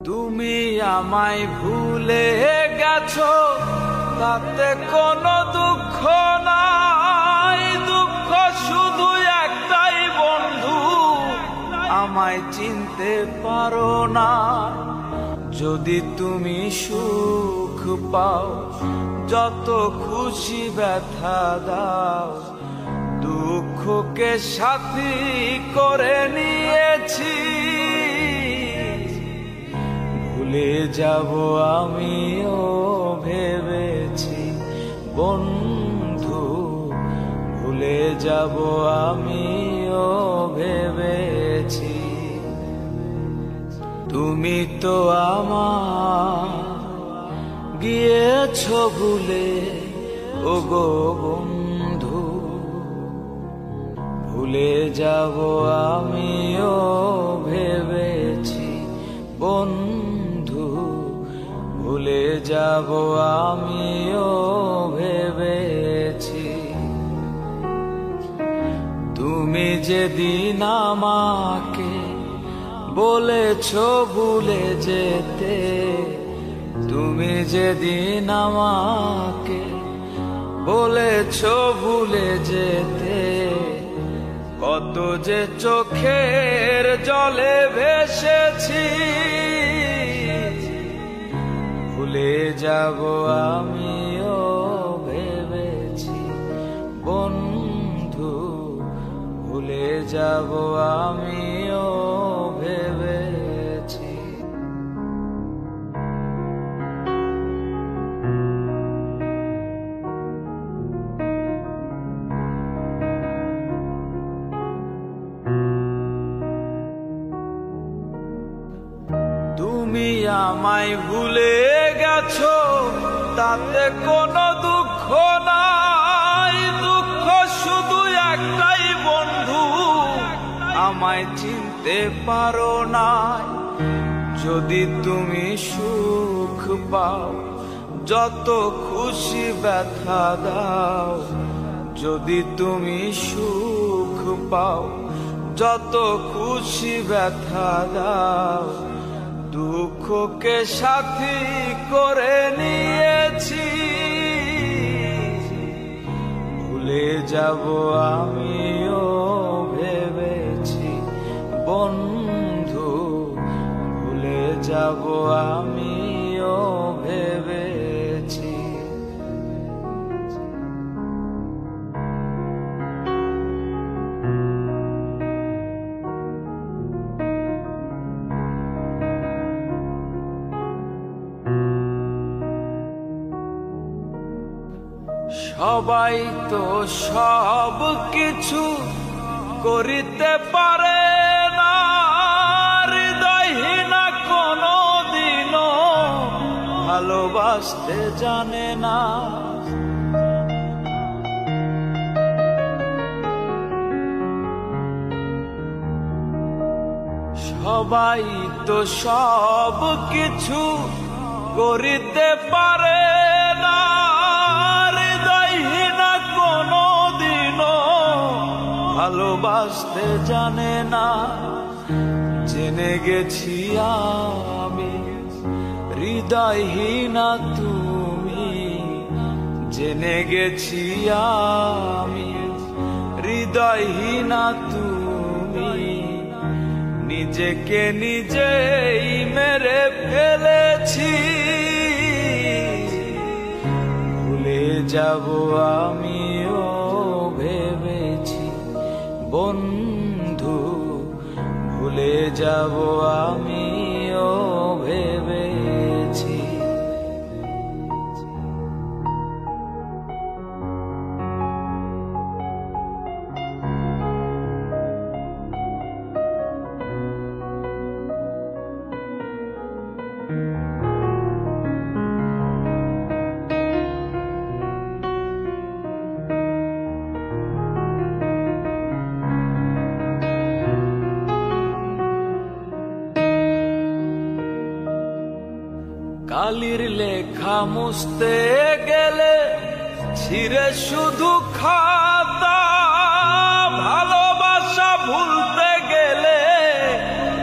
তুমি আমায় ভুলে গেছো, তাতে কোনো দুঃখ নাই। দুঃখ শুধু একটাই বন্ধু, আমায় চিনতে পারো না। যদি তুমি সুখ পাও, যত খুশি ব্যথা দাও। দুঃখকে সাথী করে নিয়েছি, ভুলে যাব আমিও ভেবেছি বন্ধু। ভুলে যাব আমিও ভেবেছি। তুমি তো আমার গিয়েছো ভুলে, ওগো বন্ধু। ভুলে যাব আমিও ভেবেছি বন্ধু। ভুলে যাব আমিও ভেবেছি। তুমি যেদিন আমাকে বলেছো ভুলে যেতে, তুমি যেদিন আমাকে বলেছো ভুলে যেতে, কত যে চোখের জলে ভেসেছি। ভুলে যাব আমিও ভেবেছি বন্ধু। ভুলে যাব আমিও ভেবেছি। তুমি আমায় ভুলে গেছো, তাতে কোনো দুঃখ নাই। দুঃখ শুধু একটাই বন্ধু, আমায় চিনতে পারো না। যদি তুমি সুখ পাও, যত খুশি ব্যথা দাও। যদি তুমি সুখ পাও, যত খুশি ব্যথা দাও। দুঃখকে সাথী করে নিয়েছি, ভুলে যাব আমিও ভেবেছি বন্ধু। ভুলে যাব আমিও ভেবেছি। সবাই তো সব কিছু করিতে পারে না, হৃদয়হীনা কোনো দিনও ভালোবাসতে জানে না। সবাই তো সব কিছু করিতে পারে না, হৃদয়হীনা কোনো দিনও ভালোবাসতে জানে না। জেনে গেছি আমি হৃদয়হীনা তুমি, জেনে গেছি আমি হৃদয়হীনা তুমি। নিজেকে নিজেই মেরে ফেলেছি, ভুলে যাব আমিও ভেবেছি বন্ধু। ভুলে যাব আমিও ভেবেছি। কালির লেখা মুছতে গেলে ছিঁড়ে শুধু খাতা, ভালোবাসা ভুলতে গেলে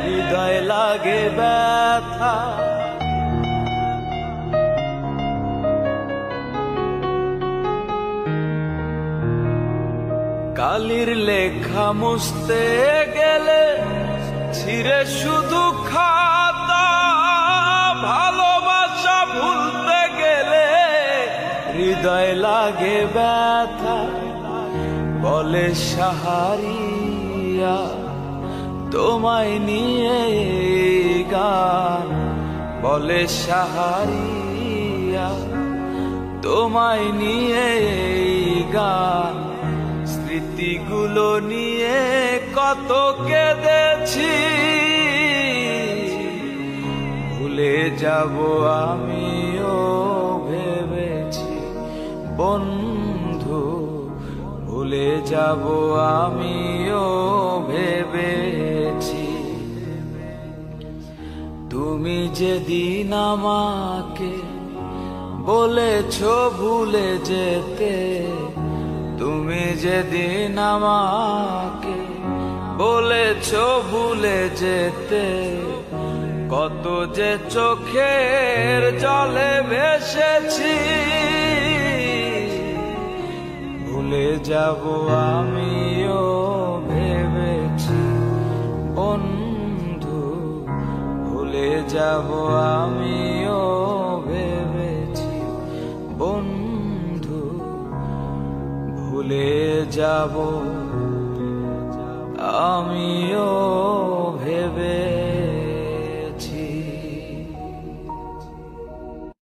হৃদয় লাগে ব্যথা। কালির লেখা মুছতে গেলে ছিঁড়ে শুধু খাতা, ভালোবাসা ভুলতে গেলে হৃদয় লাগে ব্যথা। বলে সাহারিয়া তোমায় নিয়ে গান, বলে সাহারিয়া তোমায় নিয়ে গান। স্মৃতিগুলো নিয়ে কত কেঁদেছি, ভুলে যাব আমিও ভেবেছি বন্ধু, ভুলে যাব আমিও ভেবেছি। তুমি যেদিন আমাকে বলেছ ভুলে যেতে, তুমি যেদিন আমাকে বলেছ ভুলে যেতে, কত যে চোখের জলে ভেসেছি। ভুলে যাব আমিও ভেবেছি বন্ধু, ভুলে যাব আমিও ভেবেছি বন্ধু, ভুলে যাব আমিও।